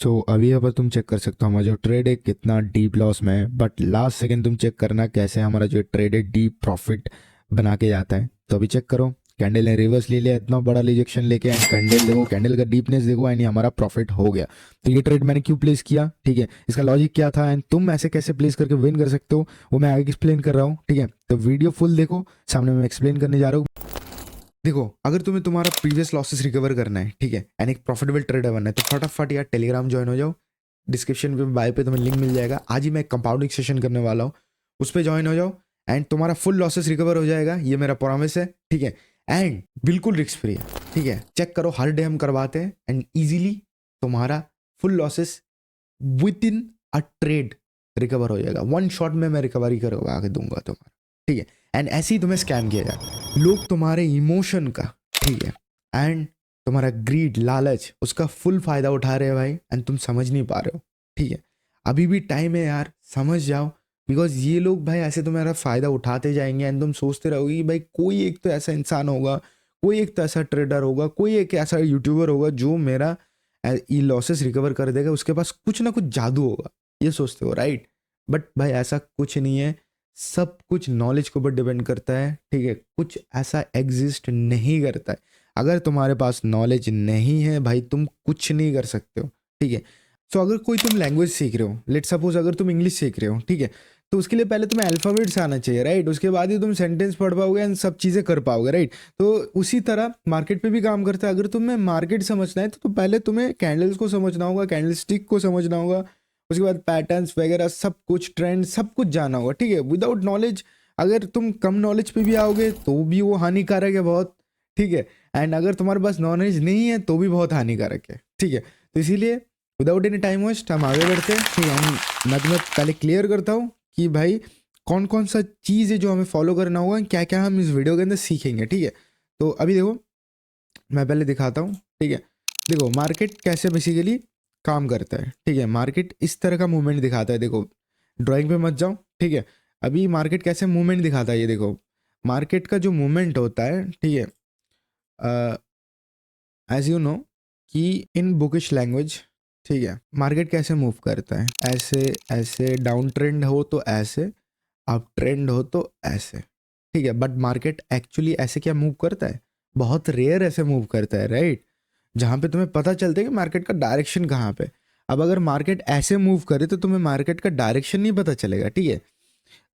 अभी यहाँ पर तुम चेक कर सकते हो हमारा जो ट्रेड है कितना डीप लॉस में है, बट लास्ट सेकंड तुम चेक करना कैसे हमारा जो ट्रेड है डीप प्रॉफिट बना के जाता है। तो अभी चेक करो, कैंडल ने रिवर्स ले लिया, इतना बड़ा रिजेक्शन लेके, एंड कैंडल देखो, कैंडल का डीपनेस देखो, एंड हमारा प्रॉफिट हो गया। तो ये ट्रेड मैंने क्यों प्लेस किया, ठीक है, इसका लॉजिक क्या था, एंड तुम ऐसे कैसे प्लेस करके विन कर सकते हो वो मैं आगे एक्सप्लेन कर रहा हूँ, ठीक है। तो वीडियो फुल देखो, सामने मैं एक्सप्लेन करने जा रहा हूँ। देखो, अगर तुम्हें तुम्हारा प्रीवियस लॉसेस रिकवर करना है, ठीक है, एंड एक प्रॉफिटेबल ट्रेडर बनना है, तो फटाफट यार टेलीग्राम ज्वाइन हो जाओ। डिस्क्रिप्शन पे बाय पे तुम्हें लिंक मिल जाएगा। आज ही मैं कंपाउंडिंग सेशन करने वाला हूँ, उस पर ज्वाइन हो जाओ, एंड तुम्हारा फुल लॉसेस रिकवर हो जाएगा, ये मेरा प्रॉमिस है, ठीक है। एंड बिल्कुल रिस्क फ्री है, ठीक है। चेक करो, हर डे हम करवाते हैं, एंड ईजिली तुम्हारा full losses with in a trade recover हो जाएगा। वन शॉट में मैं रिकवरी करवा के दूंगा तुम्हारा, ठीक है। एंड ऐसे ही तुम्हें स्कैम किया जाता है, लोग तुम्हारे इमोशन का, ठीक है, एंड तुम्हारा ग्रीड, लालच, उसका फुल फायदा उठा रहे हैं भाई, एंड तुम समझ नहीं पा रहे हो, ठीक है। अभी भी टाइम है यार, समझ जाओ, बिकॉज ये लोग भाई ऐसे तुम्हारा फायदा उठाते जाएंगे, एंड तुम सोचते रहोगे कि भाई कोई एक तो ऐसा इंसान होगा, कोई एक तो ऐसा ट्रेडर होगा, कोई एक ऐसा यूट्यूबर होगा जो मेरा ये लॉसेस रिकवर कर देगा, उसके पास कुछ ना कुछ जादू होगा, ये सोचते हो, राइट। बट भाई ऐसा कुछ नहीं है, सब कुछ नॉलेज के ऊपर डिपेंड करता है, ठीक है। कुछ ऐसा एग्जिस्ट नहीं करता है। अगर तुम्हारे पास नॉलेज नहीं है भाई, तुम कुछ नहीं कर सकते हो, ठीक है। सो अगर कोई तुम लैंग्वेज सीख रहे हो, लेट सपोज अगर तुम इंग्लिश सीख रहे हो, ठीक है, तो उसके लिए पहले तुम्हें अल्फ़ाबेट से आना चाहिए, राइट। उसके बाद ही तुम सेंटेंस पढ़ पाओगे एंड सब चीज़ें कर पाओगे, राइट। तो उसी तरह मार्केट पे भी काम करता है। अगर तुम्हें मार्केट समझना है तो पहले तुम्हें कैंडल्स को समझना होगा, कैंडल स्टिक को समझना होगा, उसके बाद पैटर्न्स वगैरह सब कुछ, ट्रेंड सब कुछ जाना होगा, ठीक है। विदाउट नॉलेज, अगर तुम कम नॉलेज पे भी आओगे तो भी वो हानिकारक है बहुत, ठीक है। एंड अगर तुम्हारे पास नॉलेज नहीं है तो भी बहुत हानिकारक है, ठीक है। तो इसीलिए विदाउट एनी टाइम वेस्ट हम आगे बढ़ते हैं, ठीक है। मैं तुम्हें पहले क्लियर करता हूँ कि भाई कौन कौन सा चीज़ है जो हमें फॉलो करना होगा, क्या क्या हम इस वीडियो के अंदर सीखेंगे, ठीक है। तो अभी देखो, मैं पहले दिखाता हूँ, ठीक है। देखो मार्केट कैसे बेसिकली काम करता है, ठीक है। मार्केट इस तरह का मूवमेंट दिखाता है, देखो, ड्राइंग पे मत जाओ, ठीक है। अभी मार्केट कैसे मूवमेंट दिखाता है, ये देखो, मार्केट का जो मूवमेंट होता है, ठीक है, एज यू नो कि इन बुकिश लैंग्वेज, ठीक है, मार्केट कैसे मूव करता है, ऐसे ऐसे, डाउन ट्रेंड हो तो ऐसे, अप ट्रेंड हो तो ऐसे, ठीक है। बट मार्केट एक्चुअली ऐसे क्या मूव करता है, बहुत रेयर ऐसे मूव करता है, राइट, जहाँ पे तुम्हें पता चलता है कि मार्केट का डायरेक्शन कहाँ पे। अब अगर मार्केट ऐसे मूव करे तो तुम्हें मार्केट का डायरेक्शन नहीं पता चलेगा, ठीक है।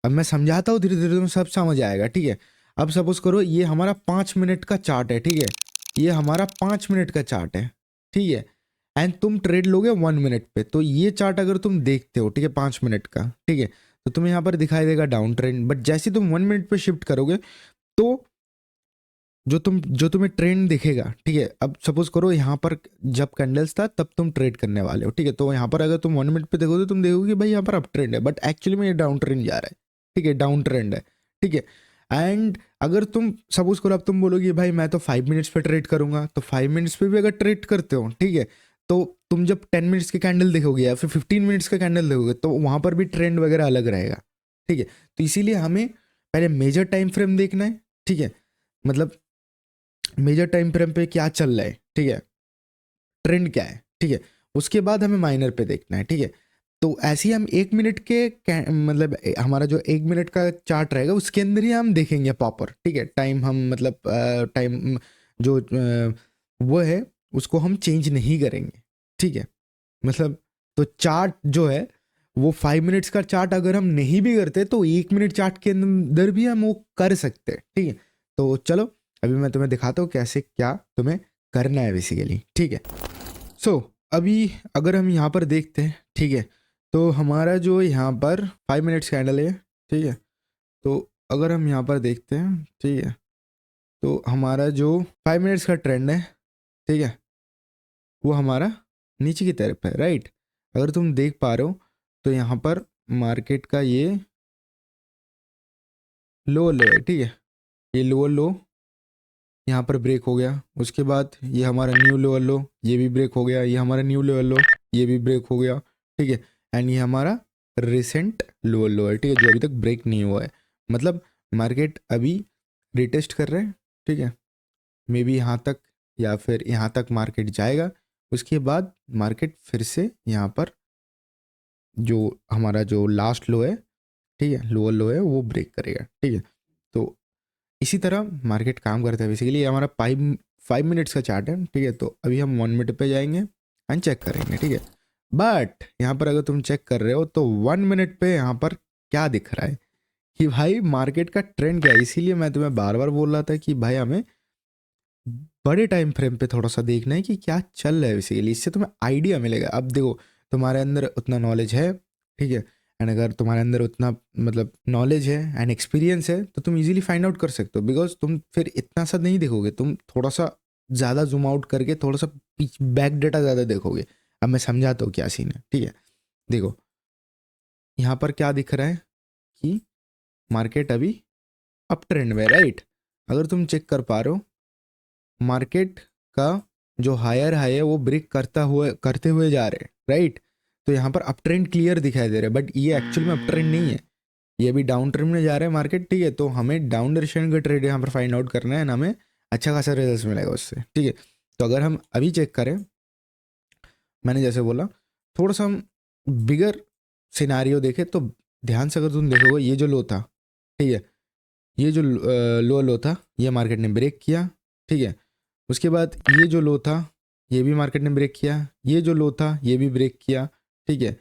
अब मैं समझाता हूँ, धीरे धीरे तुम्हें सब समझ आएगा, ठीक है। अब सपोज करो ये हमारा 5 मिनट का चार्ट है, ठीक है, ये हमारा 5 मिनट का चार्ट है, ठीक है। एंड तुम ट्रेड लोगे 1 मिनट पे, तो ये चार्ट अगर तुम देखते हो, ठीक है, 5 मिनट का, ठीक है, तो तुम्हें यहाँ पर दिखाई देगा डाउन ट्रेंड। बट जैसे तुम 1 मिनट पे शिफ्ट करोगे तो जो तुम्हें ट्रेंड दिखेगा, ठीक है। अब सपोज करो यहाँ पर जब कैंडल्स था तब तुम ट्रेड करने वाले हो, ठीक है, तो यहाँ पर अगर तुम 1 मिनट पे देखोगे तुम देखोगे कि भाई यहाँ पर अप ट्रेंड है, बट एक्चुअली में ये डाउन ट्रेंड जा रहा है, ठीक है, डाउन ट्रेंड है, ठीक है। एंड अगर तुम सपोज करो, अब तुम बोलोगे भाई मैं तो 5 मिनट्स पे ट्रेड करूंगा, तो 5 मिनट्स पे भी अगर ट्रेड करते हो, ठीक है, तो तुम जब 10 मिनट्स के कैंडल देखोगे या फिर 15 मिनट्स का कैंडल देखोगे तो वहां पर भी ट्रेंड वगैरह अलग रहेगा, ठीक है। तो इसीलिए हमें पहले मेजर टाइम फ्रेम देखना है, ठीक है, मतलब मेजर टाइम फ्रेम पे क्या चल रहा है, ठीक है, ट्रेंड क्या है, ठीक है। उसके बाद हमें माइनर पे देखना है, ठीक है। तो ऐसे ही हम 1 मिनट के मतलब हमारा जो 1 मिनट का चार्ट रहेगा उसके अंदर ही हम देखेंगे प्रॉपर, ठीक है। टाइम हम मतलब टाइम जो वो है उसको हम चेंज नहीं करेंगे, ठीक है। मतलब तो चार्ट जो है वो 5 मिनट्स का चार्ट अगर हम नहीं भी करते तो 1 मिनट चार्ट के अंदर भी हम वो कर सकते हैं, ठीक है। तो चलो अभी मैं तुम्हें दिखाता हूँ कैसे क्या तुम्हें करना है बेसिकली, ठीक है। सो अभी अगर हम यहाँ पर देखते हैं, ठीक है, तो हमारा जो यहाँ पर 5 मिनट्स कैंडल है, ठीक है, तो अगर हम यहाँ पर देखते हैं, ठीक है, तो हमारा जो 5 मिनट्स का ट्रेंड है, ठीक है, वो हमारा नीचे की तरफ है, राइट। अगर तुम देख पा रहे हो तो यहाँ पर मार्केट का ये लोअर लो है, ठीक है, ये लोअर लो यहाँ पर ब्रेक हो गया, उसके बाद ये हमारा न्यू लोअर लो, ये भी ब्रेक हो गया, ये हमारा न्यू लोअर लो, ये भी ब्रेक हो गया, ठीक है। एंड ये हमारा रिसेंट लोअर लो है, ठीक है, जो अभी तक ब्रेक नहीं हुआ है। मतलब मार्केट अभी रिटेस्ट कर रहे हैं, ठीक है, मे बी यहाँ तक या फिर यहाँ तक मार्केट जाएगा, उसके बाद मार्केट फिर से यहाँ पर जो हमारा जो लास्ट लो है, ठीक है, लोअर लो है, वो ब्रेक करेगा, ठीक है। तो इसी तरह मार्केट काम करता है बेसिकली। हमारा 5 मिनट्स का चार्ट है, ठीक है। तो अभी हम 1 मिनट पे जाएंगे एंड चेक करेंगे, ठीक है। बट यहाँ पर अगर तुम चेक कर रहे हो तो 1 मिनट पे यहाँ पर क्या दिख रहा है कि भाई मार्केट का ट्रेंड क्या है। इसीलिए मैं तुम्हें बार बार बोल रहा था कि भाई हमें बड़े टाइम फ्रेम पे थोड़ा सा देखना है कि क्या चल रहा है बेसिकली। इससे तुम्हें आइडिया मिलेगा। अब देखो, तुम्हारे अंदर उतना नॉलेज है, ठीक है, एंड अगर तुम्हारे अंदर उतना मतलब नॉलेज है एंड एक्सपीरियंस है तो तुम इजीली फाइंड आउट कर सकते हो। बिकॉज तुम फिर इतना सा नहीं देखोगे, तुम थोड़ा सा ज़्यादा जूम आउट करके थोड़ा सा बैक डेटा ज़्यादा देखोगे। अब मैं समझाता हूँ क्या सीन है, ठीक है। देखो यहाँ पर क्या दिख रहा है कि मार्केट अभी अप ट्रेंड में, राइट। अगर तुम चेक कर पा रहे हो, मार्केट का जो हायर हाई है वो ब्रेक करते हुए जा रहे हैं, राइट। तो यहाँ पर अप ट्रेंड क्लियर दिखाई दे रहा है, बट ये एक्चुअल में अप ट्रेंड नहीं है, ये अभी डाउन ट्रेंड में जा रहा है मार्केट, ठीक है। तो हमें डाउन डायरेक्शन का ट्रेड यहाँ पर फाइंड आउट करना है ना, हमें अच्छा खासा रिजल्ट मिलेगा उससे, ठीक है। तो अगर हम अभी चेक करें, मैंने जैसे बोला थोड़ा सा हम बिगर सिनारियो देखें तो ध्यान से अगर तुम देखोगे, ये जो लो था, ठीक है, ये जो लो था ये मार्केट ने ब्रेक किया, ठीक है। उसके बाद ये जो लो था ये भी मार्केट ने ब्रेक किया, ये जो लो था ये भी ब्रेक किया, ठीक है।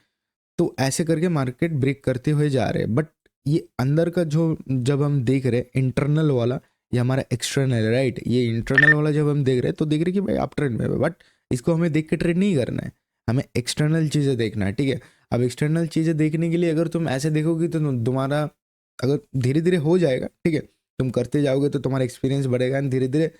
तो ऐसे करके मार्केट ब्रेक करते हुए जा रहे हैं। बट ये अंदर का जो जब हम देख रहे हैं इंटरनल वाला, ये हमारा एक्सटर्नल है, राइट। ये इंटरनल वाला जब हम देख रहे हैं तो देख रहे हैं कि भाई अप ट्रेंड में है, बट इसको हमें देख के ट्रेड नहीं करना है, हमें एक्सटर्नल चीज़ें देखना है, ठीक है। अब एक्सटर्नल चीज़ें देखने के लिए अगर तुम ऐसे देखोगे तो तुम्हारा अगर धीरे धीरे हो जाएगा, ठीक है, तुम करते जाओगे तो तुम्हारा एक्सपीरियंस बढ़ेगा एंड धीरे धीरे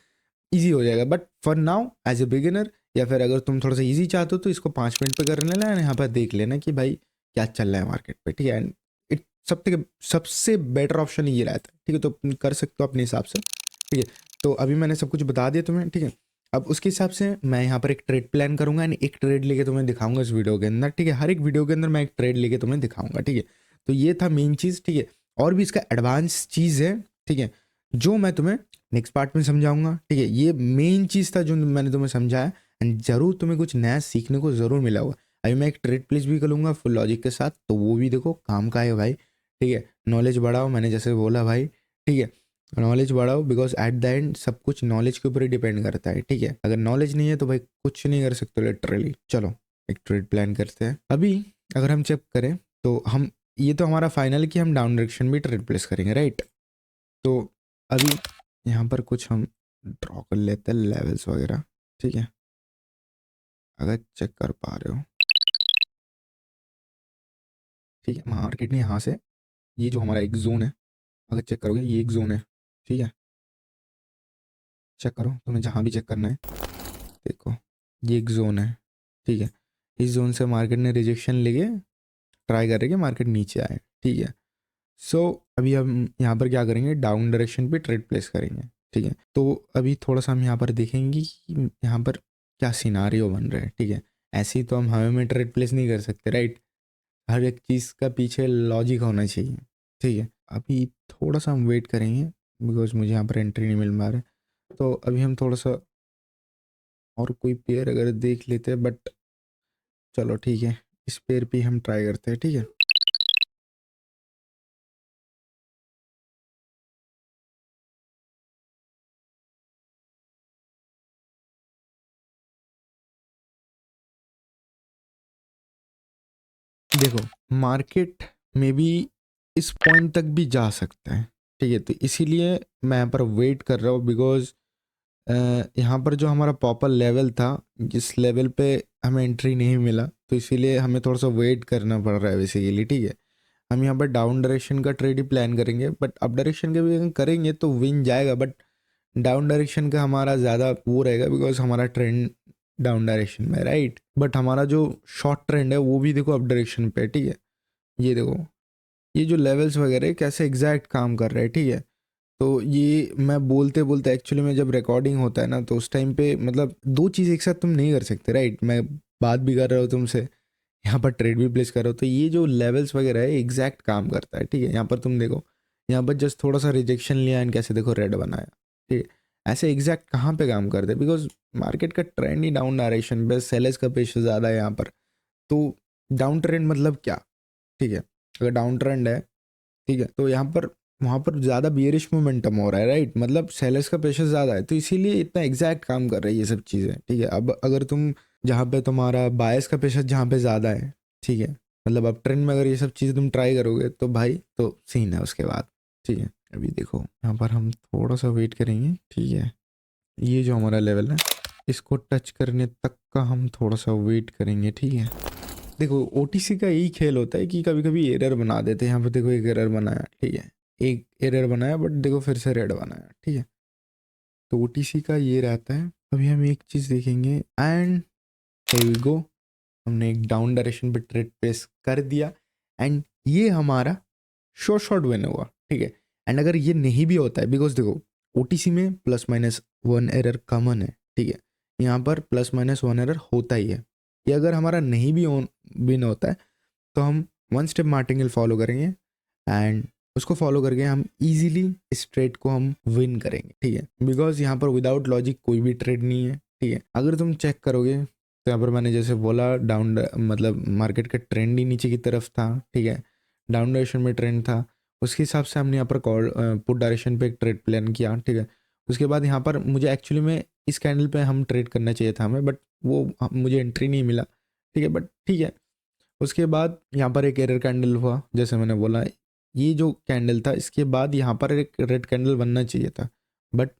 ईजी हो जाएगा। But for now as a beginner, या फिर अगर तुम थोड़ा सा ईजी चाहते हो तो इसको 5 मिनट पे कर लेना है, यहाँ पर देख लेना कि भाई क्या चल रहा है मार्केट पे, ठीक है। एंड इट सबसे बेटर ऑप्शन ये रहता है, ठीक है। तो तुम कर सकते हो अपने हिसाब से, ठीक है। तो अभी मैंने सब कुछ बता दिया तुम्हें, ठीक है। अब उसके हिसाब से मैं यहाँ पर एक ट्रेड प्लान करूंगा एंड एक ट्रेड लेके तुम्हें दिखाऊंगा इस वीडियो के अंदर, ठीक है। हर एक वीडियो के अंदर मैं एक ट्रेड लेके तुम्हें दिखाऊंगा, ठीक है। तो ये था मेन चीज़, ठीक है। और भी इसका एडवांस चीज़ है, ठीक है, जो मैं तुम्हें नेक्स्ट पार्ट में समझाऊंगा, ठीक है। ये मेन चीज़ था जो मैंने तुम्हें समझाया एंड ज़रूर तुम्हें कुछ नया सीखने को ज़रूर मिला होगा। अभी मैं एक ट्रेड प्लेस भी करूँगा फुल लॉजिक के साथ, तो वो भी देखो काम का है भाई, ठीक है। नॉलेज बढ़ाओ, मैंने जैसे बोला भाई, ठीक है, नॉलेज बढ़ाओ। बिकॉज एट द एंड सब कुछ नॉलेज के ऊपर ही डिपेंड करता है, ठीक है। अगर नॉलेज नहीं है तो भाई कुछ नहीं कर सकते लिटरली। चलो एक ट्रेड प्लान करते हैं। अभी अगर हम चेक करें तो हम, ये तो हमारा फाइनल कि हम डाउन डायरेक्शन भी ट्रेड प्लेस करेंगे, राइट। तो अभी यहाँ पर कुछ हम ड्रॉ कर लेते हैं लेवल्स वगैरह, ठीक है। अगर चेक कर पा रहे हो, ठीक है, मार्केट ने यहाँ से ये जो हमारा एक जोन है, अगर चेक करोगे ये एक जोन है, ठीक है। चेक करो, तुम्हें जहाँ भी चेक करना है, देखो ये एक जोन है, ठीक है। इस जोन से मार्केट ने रिजेक्शन लेके ट्राई कर रही है कि मार्केट नीचे आए, ठीक है। सो अभी हम यहाँ पर क्या करेंगे, डाउन डायरेक्शन पे ट्रेड प्लेस करेंगे, ठीक है। तो अभी थोड़ा सा हम यहाँ पर देखेंगे कि यहाँ पर क्या सिनारियो बन रहा है, ठीक है। ऐसे ही तो हम हमें में ट्रेड प्लेस नहीं कर सकते, राइट। हर एक चीज़ का पीछे लॉजिक होना चाहिए, ठीक है। अभी थोड़ा सा हम वेट करेंगे बिकॉज मुझे यहाँ पर एंट्री नहीं मिल पा रहा है। तो अभी हम थोड़ा सा और कोई पेयर अगर देख लेते हैं, बट चलो ठीक है, इस पेयर पे हम ट्राई करते हैं, ठीक है। देखो मार्केट में भी इस पॉइंट तक भी जा सकता है, ठीक है। तो इसीलिए मैं यहाँ पर वेट कर रहा हूँ बिकॉज यहाँ पर जो हमारा प्रॉपर लेवल था, जिस लेवल पे हमें एंट्री नहीं मिला, तो इसीलिए हमें थोड़ा सा वेट करना पड़ रहा है बेसिकली, ठीक है। हम यहाँ पर डाउन डायरेक्शन का ट्रेड ही प्लान करेंगे, बट अप डायरेक्शन के भी अगर करेंगे तो विन जाएगा, बट डाउन डायरेक्शन का हमारा ज़्यादा वो रहेगा बिकॉज हमारा ट्रेंड डाउन डायरेक्शन में, राइट। बट हमारा जो शॉर्ट ट्रेंड है वो भी देखो अप डायरेक्शन पे, ठीक है। ये देखो ये जो लेवल्स वगैरह कैसे एग्जैक्ट काम कर रहे हैं, ठीक है। तो ये मैं बोलते बोलते एक्चुअली में जब रिकॉर्डिंग होता है ना तो उस टाइम पे मतलब दो चीज़ एक साथ तुम नहीं कर सकते, राइट। मैं बात भी कर रहा हूँ तुमसे, यहाँ पर ट्रेड भी प्लेस कर रहा हूँ, तो ये जो लेवल्स वगैरह है एग्जैक्ट काम करता है, ठीक है। यहाँ पर तुम देखो, यहाँ पर जस्ट थोड़ा सा रिजेक्शन लिया एंड कैसे देखो रेड बनाया, ठीक है। ऐसे एग्जैक्ट कहाँ पे काम करते हैं, बिकॉज मार्केट का ट्रेंड ही डाउन डायरेक्शन पे, सेलर्स का प्रेशर ज़्यादा है यहाँ पर। तो डाउन ट्रेंड मतलब क्या, ठीक है, अगर डाउन ट्रेंड है, ठीक है, तो यहाँ पर वहाँ पर ज़्यादा बियरिश मोमेंटम हो रहा है, राइट, मतलब सेलर्स का प्रेशर ज़्यादा है, तो इसीलिए इतना एग्जैक्ट काम कर रही है ये सब चीज़ें, ठीक है। अब अगर तुम जहाँ पे तुम्हारा बायस का प्रेशर जहाँ पे ज़्यादा है, ठीक है, मतलब अब ट्रेंड में अगर ये सब चीज़ें तुम ट्राई करोगे तो भाई तो सीन है उसके बाद, ठीक है। अभी देखो यहाँ पर हम थोड़ा सा वेट करेंगे, ठीक है, ये जो हमारा लेवल है इसको टच करने तक का हम थोड़ा सा वेट करेंगे, ठीक है। देखो ओटीसी का यही खेल होता है कि कभी कभी एरर बना देते हैं। यहाँ पे देखो एक एरर बनाया, ठीक है, एक एरर बनाया, बट देखो फिर से रेड बनाया, ठीक है। तो ओटीसी का ये रहता है। अभी हम एक चीज़ देखेंगे एंड here we go, हमने एक डाउन डायरेक्शन पे ट्रेड प्लेस कर दिया एंड ये हमारा शॉर्ट विन हुआ, ठीक है। एंड अगर ये नहीं भी होता है, बिकॉज देखो ओटीसी में +-1 एरर कॉमन है, ठीक है, यहाँ पर +-1 एरर होता ही है। ये अगर हमारा नहीं भी विन होता है तो हम 1 स्टेप मार्टिंगल फॉलो करेंगे एंड उसको फॉलो करके हम इजीली इस ट्रेड को हम विन करेंगे, ठीक है, बिकॉज यहाँ पर विदाउट लॉजिक कोई भी ट्रेड नहीं है, ठीक है। अगर तुम चेक करोगे तो यहाँ पर मैंने जैसे बोला डाउन, मतलब मार्केट का ट्रेंड ही नीचे की तरफ था, ठीक है, डाउन डायरेक्शन में ट्रेंड था, उसके हिसाब से हमने यहाँ पर कॉल पुट डायरेक्शन पे एक ट्रेड प्लान किया, ठीक है। उसके बाद यहाँ पर मुझे एक्चुअली में इस कैंडल पे हम ट्रेड करना चाहिए था हमें, बट वो मुझे एंट्री नहीं मिला, ठीक है, बट ठीक है। उसके बाद यहाँ पर एक एरर कैंडल हुआ, जैसे मैंने बोला ये जो कैंडल था इसके बाद यहाँ पर एक रेड कैंडल बनना चाहिए था, बट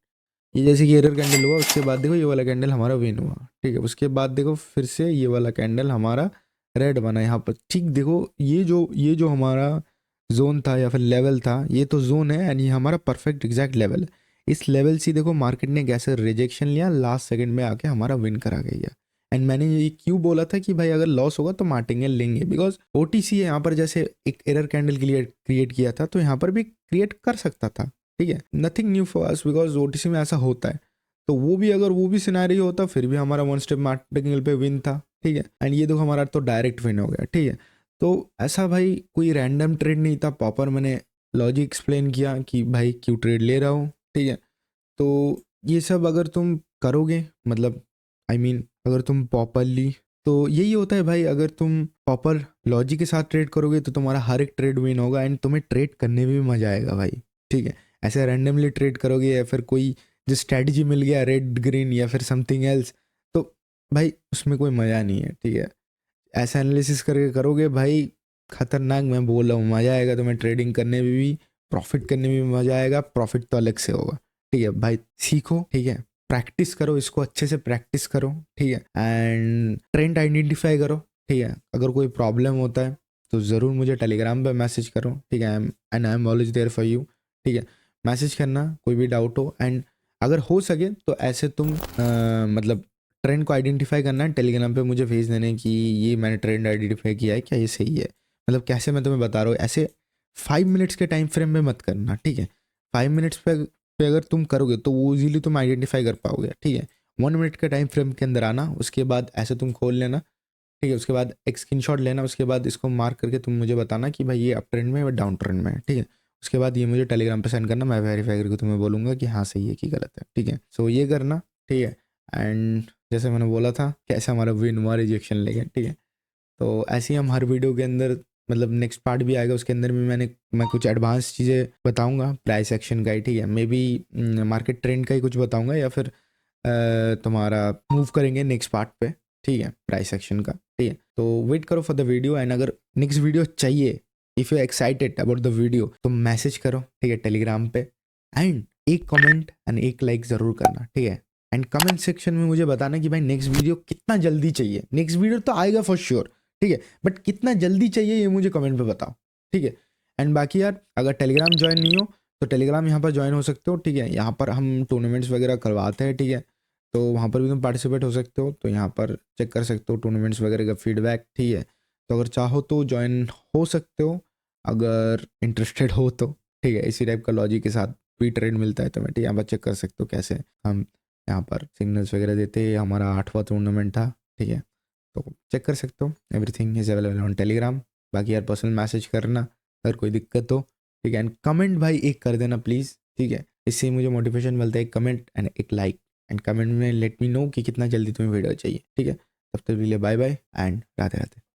ये जैसे कि एरर कैंडल हुआ उसके बाद देखो ये वाला कैंडल हमारा विन हुआ, ठीक है। उसके बाद देखो फिर से ये वाला कैंडल हमारा रेड बना यहाँ पर, ठीक। देखो ये जो हमारा जोन था या फिर लेवल था, ये तो जोन है एंड ये हमारा परफेक्ट एग्जैक्ट लेवल है। इस लेवल से देखो मार्केट ने कैसे रिजेक्शन लिया, लास्ट सेकंड में आके हमारा विन करा गया। एंड मैंने ये क्यों बोला था कि भाई अगर लॉस होगा तो मार्टिंगल लेंगे, बिकॉज ओटीसी है यहाँ पर, जैसे एक एरर कैंडल क्रिएट किया था तो यहाँ पर भी क्रिएट कर सकता था, ठीक है, nothing new for us, because OTC में ऐसा होता है। तो वो भी अगर वो भी सिनेरियो होता फिर भी हमारा 1 स्टेप मार्टिंगल पे विन था, ठीक है। एंड ये देखो हमारा तो डायरेक्ट विन हो गया, ठीक है। तो ऐसा भाई कोई रैंडम ट्रेड नहीं था, प्रॉपर मैंने लॉजिक एक्सप्लेन किया कि भाई क्यों ट्रेड ले रहा हूँ, ठीक है। तो ये सब अगर तुम करोगे, मतलब आई मीन अगर तुम प्रॉपरली, तो यही होता है भाई, अगर तुम प्रॉपर लॉजिक के साथ ट्रेड करोगे तो तुम्हारा हर एक ट्रेड विन होगा एंड तुम्हें ट्रेड करने में भी मजा आएगा भाई, ठीक है। ऐसे रैंडमली ट्रेड करोगे या फिर कोई जो स्ट्रैटेजी मिल गया रेड ग्रीन या फिर समथिंग एल्स, तो भाई उसमें कोई मज़ा नहीं है, ठीक है। ऐसा एनालिसिस करके करोगे भाई, खतरनाक, मैं बोल रहा हूँ, मज़ा आएगा तुम्हें ट्रेडिंग करने में भी, प्रॉफिट करने में भी मज़ा आएगा, प्रॉफिट तो अलग से होगा, ठीक है भाई। सीखो, ठीक है, प्रैक्टिस करो, इसको अच्छे से प्रैक्टिस करो, ठीक है, एंड ट्रेंड आइडेंटिफाई करो, ठीक है। अगर कोई प्रॉब्लम होता है तो ज़रूर मुझे टेलीग्राम पे मैसेज करो, ठीक है, I am always there for you, ठीक है। मैसेज करना कोई भी डाउट हो, एंड अगर हो सके तो ऐसे तुम मतलब ट्रेंड को आइडेंटिफाई करना है, टेलीग्राम पे मुझे भेज देने कि ये मैंने ट्रेंड आइडेंटिफाई किया है, क्या ये सही है, मतलब कैसे मैं तुम्हें बता रहा हूँ, ऐसे 5 मिनट्स के टाइम फ्रेम में मत करना, ठीक है। 5 मिनट्स पे अगर तुम करोगे तो वो इजीली तुम आइडेंटिफाई कर पाओगे, ठीक है। 1 मिनट के टाइम फ्रेम के अंदर आना, उसके बाद ऐसे तुम खोल लेना, ठीक है। उसके बाद एक स्क्रीनशॉट लेना, उसके बाद इसको मार्क करके तुम मुझे बताना कि भाई ये अप ट्रेंड में है या डाउन ट्रेंड में है, ठीक है। उसके बाद ये मुझे टेलीग्राम पे सेंड करना, मैं वेरीफाई करके तुम्हें बोलूँगा कि हाँ सही है कि गलत है, ठीक है। सो ये करना, ठीक है। एंड जैसे मैंने बोला था कैसे हमारा विन हुआ रिजेक्शन लेके, ठीक है। तो ऐसे ही हम हर वीडियो के अंदर, मतलब नेक्स्ट पार्ट भी आएगा उसके अंदर भी मैं कुछ एडवांस चीज़ें बताऊंगा, प्राइस एक्शन का ही, ठीक है, मे बी मार्केट ट्रेंड का ही कुछ बताऊंगा या फिर तुम्हारा मूव करेंगे नेक्स्ट पार्ट पे, ठीक है, प्राइस एक्शन का, ठीक है। तो वेट करो फॉर द वीडियो, एंड अगर नेक्स्ट वीडियो चाहिए, if you excited about the video, तो मैसेज करो, ठीक है, टेलीग्राम पे, एंड एक कमेंट एंड एक लाइक ज़रूर करना, ठीक है। एंड कमेंट सेक्शन में मुझे बताना कि भाई नेक्स्ट वीडियो कितना जल्दी चाहिए, नेक्स्ट वीडियो तो आएगा फॉर श्योर, ठीक है, बट कितना जल्दी चाहिए ये मुझे कमेंट पे बताओ, ठीक है। एंड बाकी यार अगर टेलीग्राम ज्वाइन नहीं हो तो टेलीग्राम यहाँ पर ज्वाइन हो सकते हो, ठीक है। यहाँ पर हम टूर्नामेंट्स वगैरह करवाते हैं, ठीक है, तो वहाँ पर भी तुम पार्टिसिपेट हो सकते हो, तो यहाँ पर चेक कर सकते हो टूर्नामेंट्स वगैरह का फीडबैक, ठीक है। तो अगर चाहो तो ज्वाइन हो सकते हो, अगर इंटरेस्टेड हो तो, ठीक है। इसी टाइप का लॉजिक के साथ भी ट्रेड मिलता है, तो मैं ठीक यहाँ पर चेक कर सकते हो कैसे हम यहाँ पर सिग्नल्स वगैरह देते हैं। हमारा 8वां टूर्नामेंट था, ठीक है, तो चेक कर सकते हो, everything is available on Telegram. बाकी यार पर्सनल मैसेज करना अगर कोई दिक्कत हो, ठीक है। एंड कमेंट भाई एक कर देना प्लीज़, ठीक है। इससे ही मुझे मोटिवेशन मिलता है, एक कमेंट एंड एक लाइक, एंड कमेंट में लेट मी नो कि कितना जल्दी तुम्हें वीडियो चाहिए, ठीक है। तब तक के लिए bye bye and Radhe Radhe.